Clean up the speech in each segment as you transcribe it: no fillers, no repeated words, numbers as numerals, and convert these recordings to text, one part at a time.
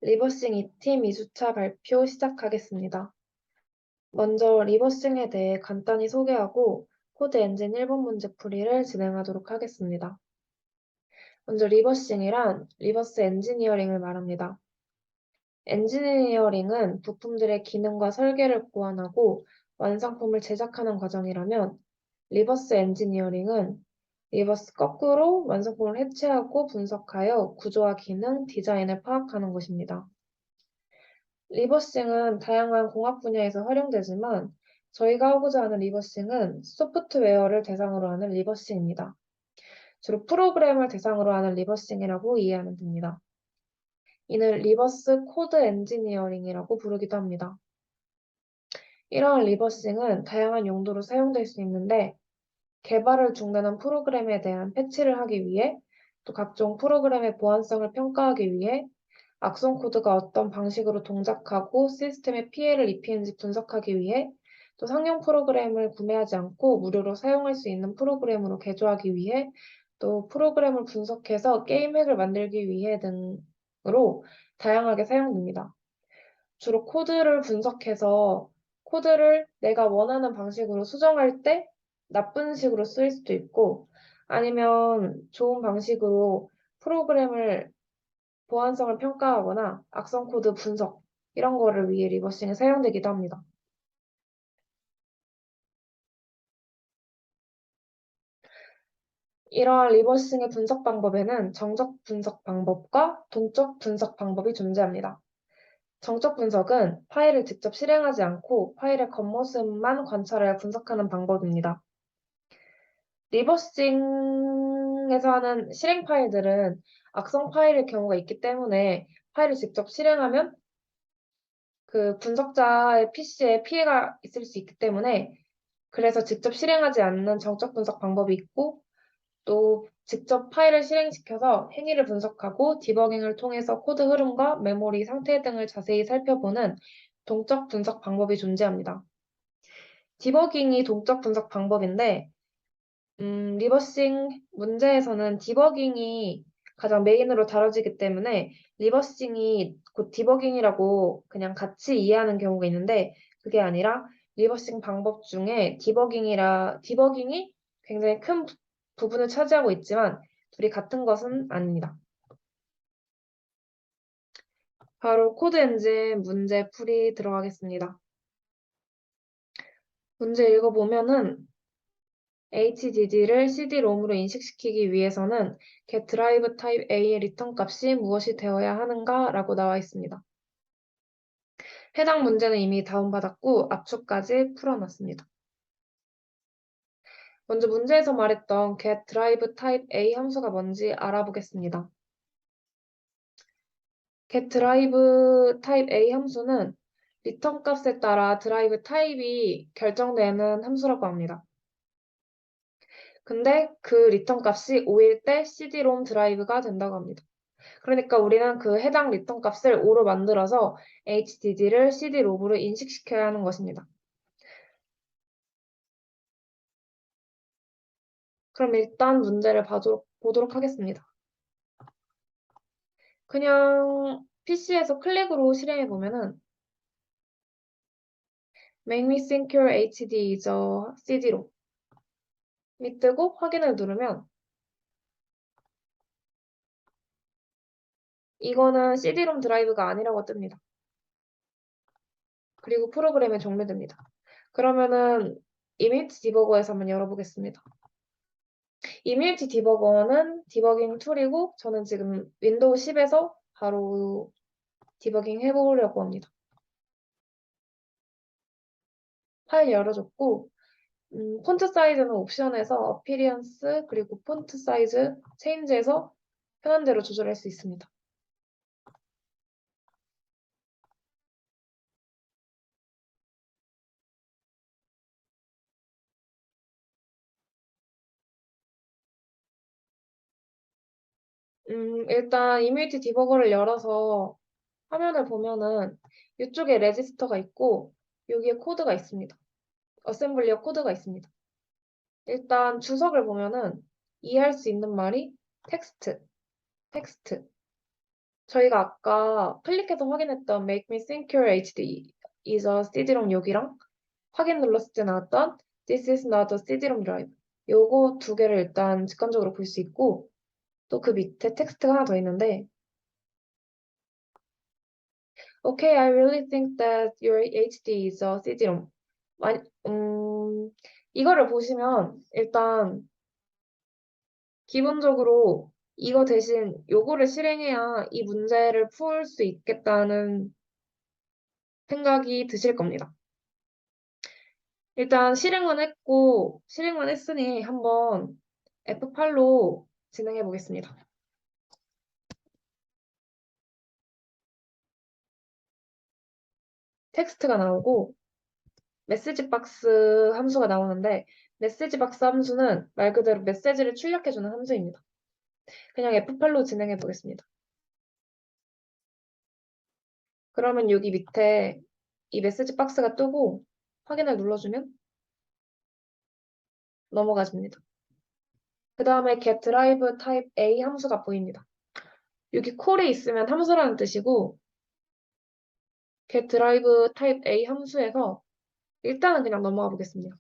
리버싱 2팀 2주차 발표 시작하겠습니다. 먼저 리버싱에 대해 간단히 소개하고 코드 엔진 1번 문제 풀이를 진행하도록 하겠습니다. 먼저 리버싱이란 리버스 엔지니어링을 말합니다. 엔지니어링은 부품들의 기능과 설계를 보완하고 완성품을 제작하는 과정이라면 리버스 엔지니어링은 리버스 거꾸로 완성품을 해체하고 분석하여 구조와 기능, 디자인을 파악하는 것입니다. 리버싱은 다양한 공학 분야에서 활용되지만 저희가 하고자 하는 리버싱은 소프트웨어를 대상으로 하는 리버싱입니다. 주로 프로그램을 대상으로 하는 리버싱이라고 이해하면 됩니다. 이는 리버스 코드 엔지니어링이라고 부르기도 합니다. 이러한 리버싱은 다양한 용도로 사용될 수 있는데 개발을 중단한 프로그램에 대한 패치를 하기 위해 또 각종 프로그램의 보안성을 평가하기 위해 악성 코드가 어떤 방식으로 동작하고 시스템에 피해를 입히는지 분석하기 위해 또 상용 프로그램을 구매하지 않고 무료로 사용할 수 있는 프로그램으로 개조하기 위해 또 프로그램을 분석해서 게임 핵을 만들기 위해 등으로 다양하게 사용됩니다. 주로 코드를 분석해서 코드를 내가 원하는 방식으로 수정할 때 나쁜 식으로 쓰일 수도 있고 아니면 좋은 방식으로 프로그램을 보안성을 평가하거나 악성 코드 분석 이런 거를 위해 리버싱이 사용되기도 합니다. 이러한 리버싱의 분석 방법에는 정적 분석 방법과 동적 분석 방법이 존재합니다. 정적 분석은 파일을 직접 실행하지 않고 파일의 겉모습만 관찰하여 분석하는 방법입니다. 리버싱에서 하는 실행 파일들은 악성 파일일 경우가 있기 때문에 파일을 직접 실행하면 그 분석자의 PC에 피해가 있을 수 있기 때문에 그래서 직접 실행하지 않는 정적 분석 방법이 있고 또 직접 파일을 실행시켜서 행위를 분석하고 디버깅을 통해서 코드 흐름과 메모리 상태 등을 자세히 살펴보는 동적 분석 방법이 존재합니다. 디버깅이 동적 분석 방법인데 리버싱 문제에서는 디버깅이 가장 메인으로 다뤄지기 때문에 리버싱이 곧 디버깅이라고 그냥 같이 이해하는 경우가 있는데 그게 아니라 리버싱 방법 중에 디버깅이 굉장히 큰 부분을 차지하고 있지만 둘이 같은 것은 아닙니다. 바로 코드 엔진 문제 풀이 들어가겠습니다. 문제 읽어보면은 HDD를 CD-ROM으로 인식시키기 위해서는 get drive type A의 리턴 값이 무엇이 되어야 하는가? 라고 나와 있습니다. 해당 문제는 이미 다운받았고 압축까지 풀어놨습니다. 먼저 문제에서 말했던 get drive type A 함수가 뭔지 알아보겠습니다. get drive type A 함수는 리턴 값에 따라 드라이브 타입이 결정되는 함수라고 합니다. 근데 그 리턴 값이 5일 때 CD-ROM 드라이브가 된다고 합니다. 그러니까 우리는 그 해당 리턴 값을 5로 만들어서 HDD를 CD-ROM으로 인식시켜야 하는 것입니다. 그럼 일단 문제를 보도록 하겠습니다. 그냥 PC에서 클릭으로 실행해 보면은 Make me think your HD is a CD-ROM 이 뜨고 확인을 누르면 이거는 CD-ROM 드라이브가 아니라고 뜹니다. 그리고 프로그램이 종료됩니다. 그러면은 이미지 디버거에서 한번 열어보겠습니다. 이미지 디버거는 디버깅 툴이고 저는 지금 윈도우 10에서 바로 디버깅 해보려고 합니다. 파일 열어줬고 폰트 사이즈는 옵션에서 어피리언스 그리고 폰트 사이즈 체인지에서 편한 대로 조절할 수 있습니다. 일단 이미지 디버거를 열어서 화면을 보면은 이쪽에 레지스터가 있고 여기에 코드가 있습니다. 어셈블리어 코드가 있습니다. 일단 주석을 보면은 이해할 수 있는 말이 텍스트, 저희가 아까 클릭해서 확인했던 Make me think your HD is a CD-ROM 여기랑 확인 눌렀을 때 나왔던 This is not a CD-ROM drive. 요거 두 개를 일단 직관적으로 볼 수 있고 또 그 밑에 텍스트가 하나 더 있는데 Okay, I really think that your HD is a CD-ROM. 이거를 보시면 일단 기본적으로 이거 대신 요거를 실행해야 이 문제를 풀 수 있겠다는 생각이 드실 겁니다. 일단 실행만 했으니 한번 F8로 진행해 보겠습니다. 텍스트가 나오고 메시지 박스 함수가 나오는데 메시지 박스 함수는 말 그대로 메시지를 출력해주는 함수입니다. 그냥 F8로 진행해 보겠습니다. 그러면 여기 밑에 이 메시지 박스가 뜨고 확인을 눌러주면 넘어가집니다. 그 다음에 get drive type A 함수가 보입니다. 여기 콜이 있으면 함수라는 뜻이고 get drive type A 함수에서 일단은 그냥 넘어가 보겠습니다.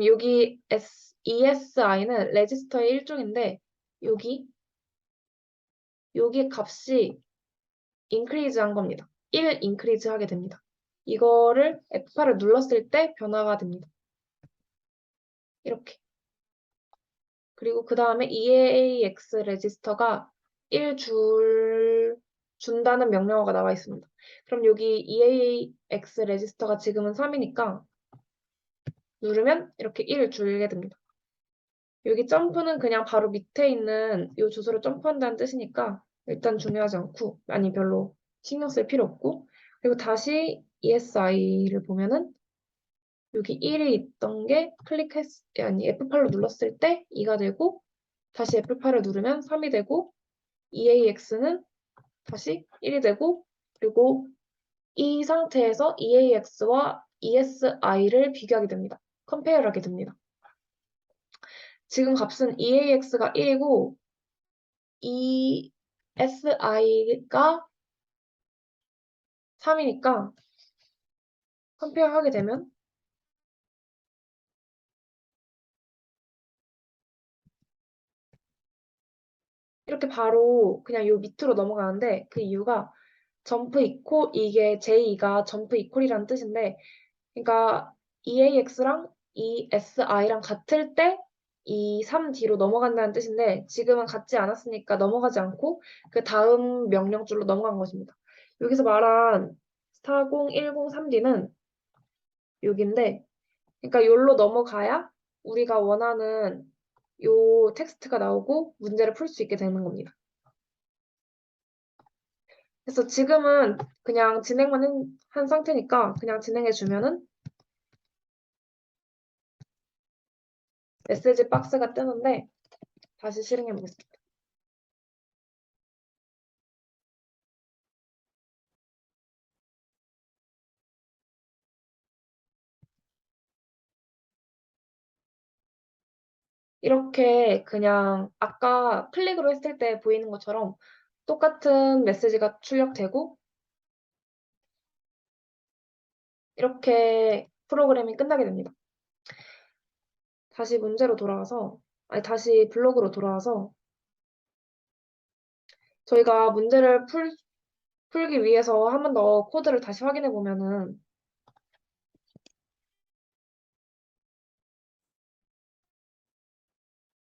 여기 ESI는 레지스터의 일종인데 여기 값이 increase 한 겁니다. 1 increase 하게 됩니다. 이거를 F8을 눌렀을 때 변화가 됩니다. 이렇게. 그리고 그 다음에 EAX 레지스터가 1 준다는 명령어가 나와 있습니다. 그럼 여기 EAX 레지스터가 지금은 3이니까 누르면 이렇게 1을 줄게 됩니다. 여기 점프는 그냥 바로 밑에 있는 이 주소를 점프한다는 뜻이니까 일단 중요하지 않고 아니 별로 신경 쓸 필요 없고 그리고 다시 ESI를 보면은 여기 1이 있던 게 아니 F8로 눌렀을 때 2가 되고 다시 F8을 누르면 3이 되고 EAX는 다시 1이 되고 그리고 이 상태에서 EAX와 ESI를 비교하게 됩니다. 컴페어하게 됩니다. 지금 값은 EAX가 1이고 ESI가 3이니까 컴페어 하게 되면 이렇게 바로 그냥 요 밑으로 넘어가는데 그 이유가 점프 이퀄 이게 J가 점프 이퀄이라는 뜻인데 그러니까 EAX랑 ESI랑 같을 때 이 3D로 넘어간다는 뜻인데 지금은 같지 않았으니까 넘어가지 않고 그 다음 명령줄로 넘어간 것입니다. 여기서 말한 40103D는 여기인데 그러니까 여기로 넘어가야 우리가 원하는 요 텍스트가 나오고 문제를 풀 수 있게 되는 겁니다. 그래서 지금은 그냥 진행만 한 상태니까 그냥 진행해 주면은 메시지 박스가 뜨는데 다시 실행해 보겠습니다. 이렇게 그냥 아까 클릭으로 했을 때 보이는 것처럼 똑같은 메시지가 출력되고 이렇게 프로그램이 끝나게 됩니다. 다시 블로그로 돌아와서 저희가 문제를 풀기 위해서 한 번 더 코드를 다시 확인해 보면은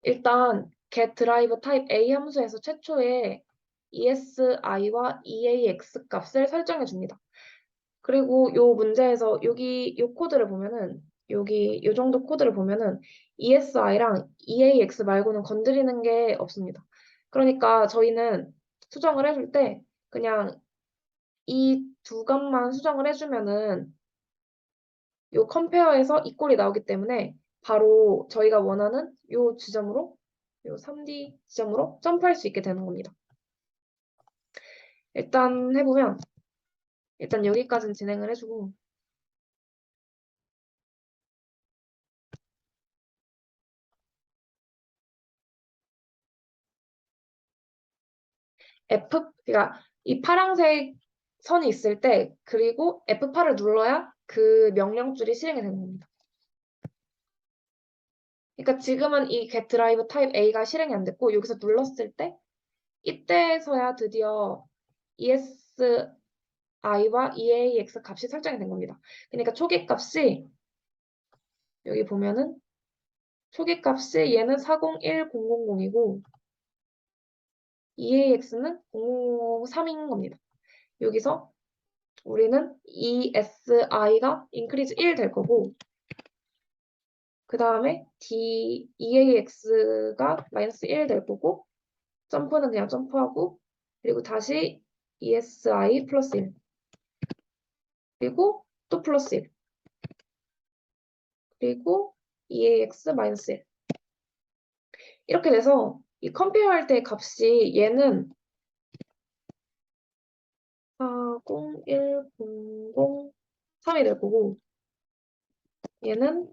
일단 get drive type A 함수에서 최초에 ESI와 EAX 값을 설정해 줍니다. 그리고 요 문제에서 요 코드를 보면은 요 정도 코드를 보면은 ESI랑 EAX 말고는 건드리는 게 없습니다. 그러니까 저희는 수정을 해줄 때 그냥 이 두 값만 수정을 해주면은 요 컴페어에서 이 꼴이 나오기 때문에 바로 저희가 원하는 요 지점으로 요 3D 지점으로 점프할 수 있게 되는 겁니다. 일단 해보면 일단 여기까지는 진행을 해주고 그러니까 이 파란색 선이 있을 때, 그리고 F8을 눌러야 그 명령줄이 실행이 되는 겁니다. 그러니까 지금은 이 get drive type A가 실행이 안 됐고, 여기서 눌렀을 때, 이때서야 드디어 ESI와 EAX 값이 설정이 된 겁니다. 그러니까 초기 값이, 여기 보면은, 초기 값이 얘는 401000이고, EAX는 0003인 겁니다. 여기서 우리는 ESI가 increase 1 될 거고, 그 다음에 EAX가 마이너스 1 될 거고, 점프는 그냥 점프하고, 그리고 다시 ESI 플러스 1, 그리고 또 플러스 1, 그리고 EAX 마이너스 1. 이렇게 돼서 이 컴페어 할 때 값이 얘는 401003이 될 거고, 얘는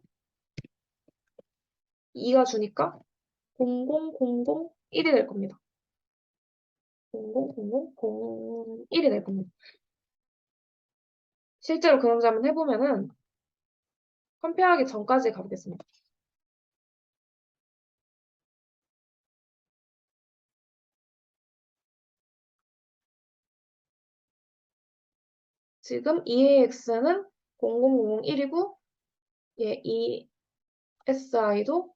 2가 주니까 00001이 될 겁니다. 000001이 될 겁니다. 실제로 그런지 한번 해보면은 컴페어하기 전까지 가보겠습니다. 지금 EAX는 0001이고 얘 ESI도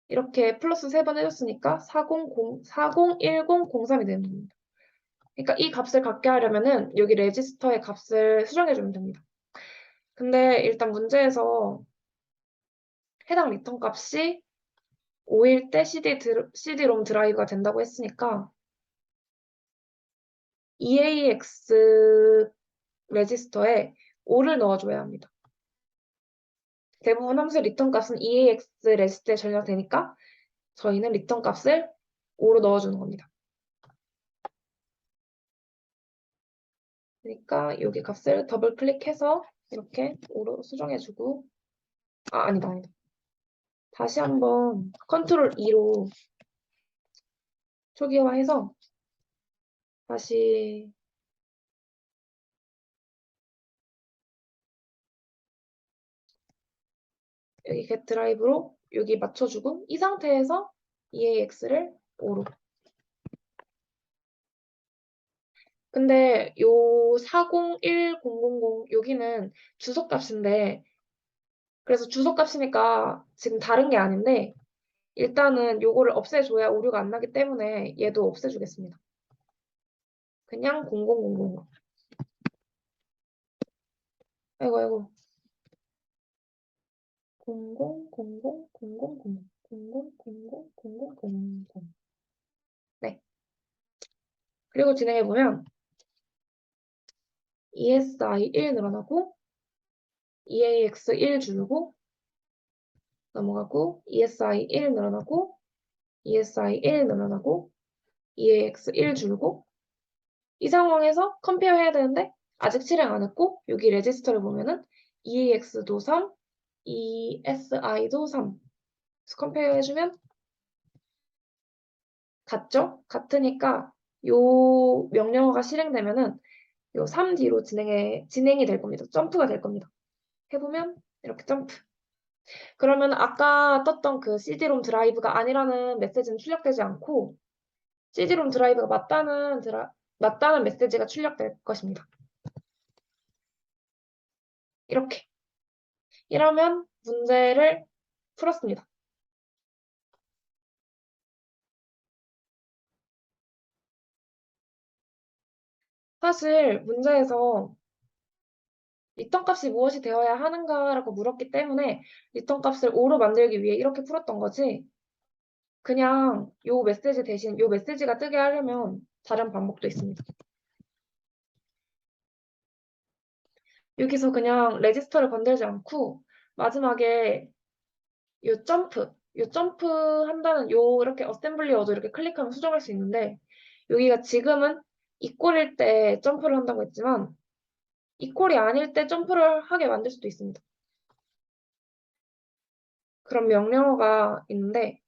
이렇게 플러스 3번 해줬으니까 401003이 되는 겁니다. 그러니까 이 값을 갖게 하려면은 여기 레지스터의 값을 수정해주면 됩니다. 근데 일단 문제에서 해당 리턴 값이 5일 때 CD-롬 드라이브가 된다고 했으니까 EAX 레지스터에 5를 넣어줘야 합니다. 대부분 함수의 리턴 값은 EAX 레지스터에 저장되니까 저희는 리턴 값을 5로 넣어주는 겁니다. 그러니까 여기 값을 더블 클릭해서 이렇게 5로 수정해주고, 아니다. 다시 한번 컨트롤 2로 초기화해서 다시 여기 get 드라이브로 여기 맞춰주고, 이 상태에서 EAX를 5로. 근데 요 401000 여기는 주소값인데, 그래서 주소값이니까 지금 다른 게 아닌데, 일단은 요거를 없애줘야 오류가 안 나기 때문에 얘도 없애주겠습니다. 그냥 0000으로. 아이고, 아이고. 000000000000. 네. 그리고 진행해보면 ESI 1 늘어나고 EAX 1 줄고 넘어가고 ESI 1 늘어나고 ESI 1 늘어나고 EAX 1 줄고, 이 상황에서 컴페어 해야 되는데 아직 실행 안 했고, 여기 레지스터를 보면은 EAX도 3, ESI도 3. 그래서 컴페어 해주면 같죠? 같으니까 요 명령어가 실행되면은 요 3D로 진행이 될 겁니다. 점프가 될 겁니다. 해보면 이렇게 점프. 그러면 아까 떴던 그 CD-롬 드라이브가 아니라는 메시지는 출력되지 않고 CD-롬 드라이브가 맞다는 메시지가 출력될 것입니다. 이렇게. 이러면 문제를 풀었습니다. 사실 문제에서 리턴 값이 무엇이 되어야 하는가라고 물었기 때문에 리턴 값을 5로 만들기 위해 이렇게 풀었던 거지, 그냥 요 메시지 대신 요 메시지가 뜨게 하려면 다른 방법도 있습니다. 여기서 그냥 레지스터를 건들지 않고 마지막에 요 점프 한다는 요 이렇게 어셈블리 어도 이렇게 클릭하면 수정할 수 있는데, 여기가 지금은 이꼴일 때 점프를 한다고 했지만 이꼴이 아닐 때 점프를 하게 만들 수도 있습니다. 그런 명령어가 있는데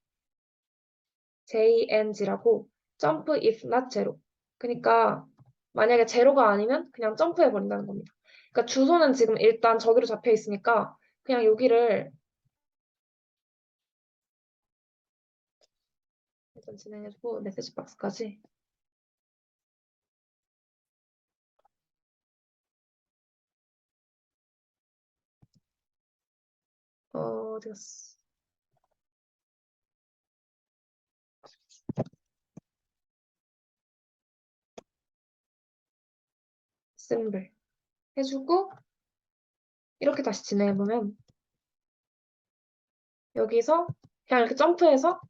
jng라고 jump if not zero, 그러니까 만약에 제로가 아니면 그냥 점프해 버린다는 겁니다. 그러니까 주소는 지금 일단 저기로 잡혀 있으니까 그냥 여기를 일단 진행해주고 메시지 박스까지 어디 갔어? 셈블 해주고 이렇게 다시 진행해보면 여기서 그냥 이렇게 점프해서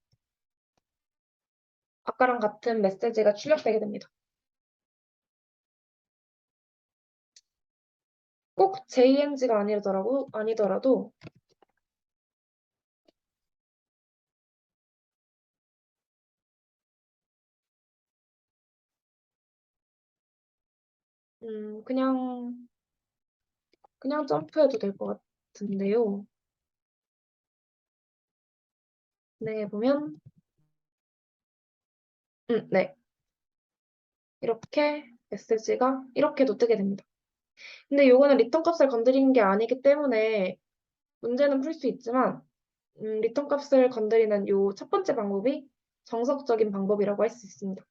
아까랑 같은 메시지가 출력되게 됩니다. 꼭 JNG가 아니더라도 그냥 점프해도 될 것 같은데요. 진행해보면 네. 이렇게 메시지가 이렇게도 뜨게 됩니다. 근데 요거는 리턴 값을 건드리는 게 아니기 때문에 문제는 풀 수 있지만 리턴 값을 건드리는 요 첫 번째 방법이 정석적인 방법이라고 할 수 있습니다.